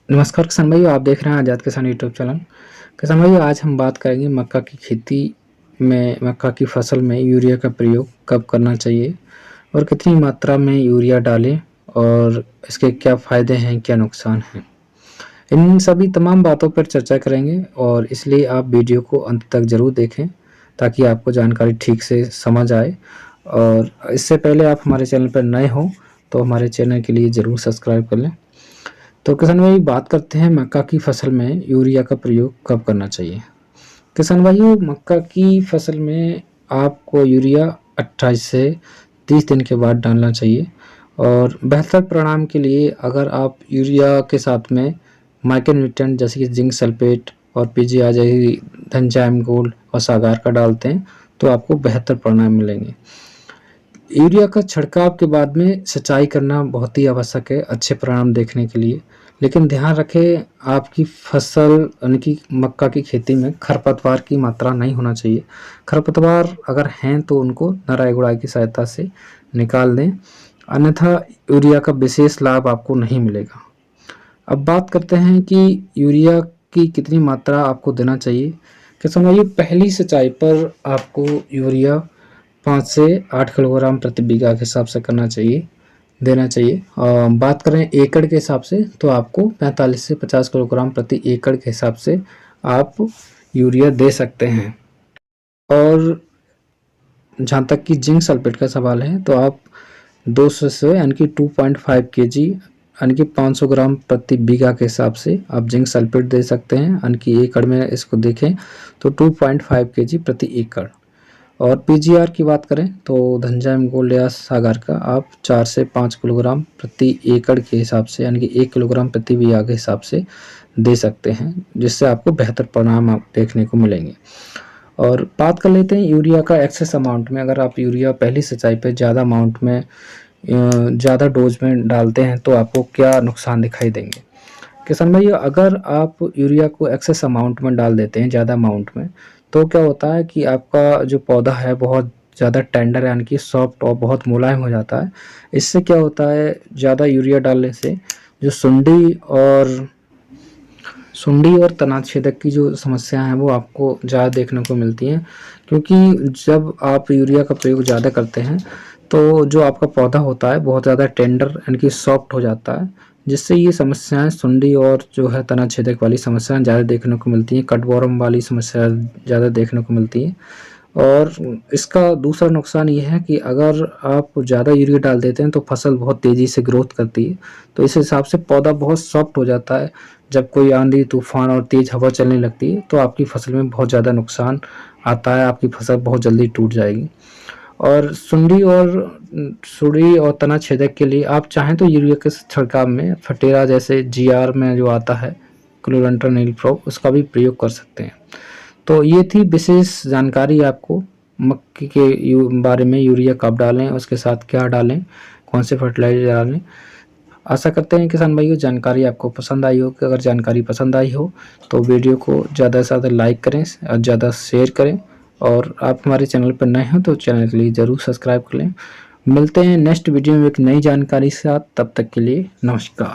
नमस्कार किसान भाइयों, आप देख रहे हैं आज़ाद किसान यूट्यूब चैनल। किसान भाइयों, आज हम बात करेंगे मक्का की खेती में, मक्का की फसल में यूरिया का प्रयोग कब करना चाहिए और कितनी मात्रा में यूरिया डालें और इसके क्या फ़ायदे हैं, क्या नुकसान हैं। इन सभी तमाम बातों पर चर्चा करेंगे और इसलिए आप वीडियो को अंत तक ज़रूर देखें ताकि आपको जानकारी ठीक से समझ आए। और इससे पहले आप हमारे चैनल पर नए हों तो हमारे चैनल के लिए ज़रूर सब्सक्राइब कर लें। तो किसान भाई, बात करते हैं मक्का की फसल में यूरिया का प्रयोग कब करना चाहिए। किसान भाइयों, मक्का की फसल में आपको यूरिया 28 से 30 दिन के बाद डालना चाहिए और बेहतर परिणाम के लिए अगर आप यूरिया के साथ में माइक्रोन्यूट्रिएंट जैसे कि जिंक सल्फेट और पीजीआर जैसी धनजाइम गोल्ड और सागार का डालते हैं तो आपको बेहतर परिणाम मिलेंगे। यूरिया का छिड़काव के बाद में सिंचाई करना बहुत ही आवश्यक है अच्छे परिणाम देखने के लिए। लेकिन ध्यान रखें, आपकी फसल यानी कि मक्का की खेती में खरपतवार की मात्रा नहीं होना चाहिए। खरपतवार अगर हैं तो उनको नराई गुड़ाई की सहायता से निकाल दें, अन्यथा यूरिया का विशेष लाभ आपको नहीं मिलेगा। अब बात करते हैं कि यूरिया की कितनी मात्रा आपको देना चाहिए। किसान भाइयों, पहली सिंचाई पर आपको यूरिया 5 से 8 किलोग्राम प्रति बीघा के हिसाब से देना चाहिए। बात करें एकड़ के हिसाब से तो आपको 45 से 50 किलोग्राम प्रति एकड़ के हिसाब से आप यूरिया दे सकते हैं। और जहाँ तक कि जिंक सल्फेट का सवाल है तो आप 200 से यानी कि 2.5 kg यानी कि 500 ग्राम प्रति बीघा के हिसाब से आप जिंक सल्फेट दे सकते हैं। यानी कि एकड़ में इसको देखें तो 2.5 kg प्रति एकड़। और पीजीआर की बात करें तो धनजाइम गोल्ड या सागर का आप 4 से 5 किलोग्राम प्रति एकड़ के हिसाब से यानी कि 1 किलोग्राम प्रति बीघा के हिसाब से दे सकते हैं, जिससे आपको बेहतर परिणाम आप देखने को मिलेंगे। और बात कर लेते हैं यूरिया का एक्सेस अमाउंट में। अगर आप यूरिया पहली सिंचाई पे ज़्यादा अमाउंट में ज़्यादा डोज में डालते हैं तो आपको क्या नुकसान दिखाई देंगे। किसान भाइयों, अगर आप यूरिया को एक्सेस अमाउंट में डाल देते हैं ज़्यादा अमाउंट में तो क्या होता है कि आपका जो पौधा है बहुत ज़्यादा टेंडर यानी कि सॉफ्ट और बहुत मुलायम हो जाता है। इससे क्या होता है, ज़्यादा यूरिया डालने से जो सुंडी और तना छेदक की जो समस्या है वो आपको ज़्यादा देखने को मिलती हैं। क्योंकि जब आप यूरिया का प्रयोग ज़्यादा करते हैं तो जो आपका पौधा होता है बहुत ज़्यादा टेंडर यानी कि सॉफ्ट हो जाता है, जिससे ये समस्याएं सुंडी और जो है तना छेदक वाली समस्याएं ज़्यादा देखने को मिलती हैं, कटवर्म वाली समस्या ज़्यादा देखने को मिलती हैं। और इसका दूसरा नुकसान ये है कि अगर आप ज़्यादा यूरिया डाल देते हैं तो फसल बहुत तेज़ी से ग्रोथ करती है, तो इस हिसाब से पौधा बहुत सॉफ्ट हो जाता है। जब कोई आंधी तूफान और तेज़ हवा चलने लगती है तो आपकी फसल में बहुत ज़्यादा नुकसान आता है, आपकी फसल बहुत जल्दी टूट जाएगी। और सुंडी और तना छेदक के लिए आप चाहें तो यूरिया के छिड़काव में फटेरा जैसे जीआर में जो आता है क्लोरांट्रानिल प्रो, उसका भी प्रयोग कर सकते हैं। तो ये थी विशेष जानकारी आपको मक्के के बारे में, यूरिया कब डालें, उसके साथ क्या डालें, कौन से फर्टिलाइजर डालें। आशा करते हैं किसान भाइयों जानकारी आपको पसंद आई हो। अगर जानकारी पसंद आई हो तो वीडियो को ज़्यादा से ज़्यादा लाइक करें और ज़्यादा शेयर करें। और आप हमारे चैनल पर नए हो तो चैनल के लिए ज़रूर सब्सक्राइब कर लें। मिलते हैं नेक्स्ट वीडियो में एक नई जानकारी के साथ, तब तक के लिए नमस्कार।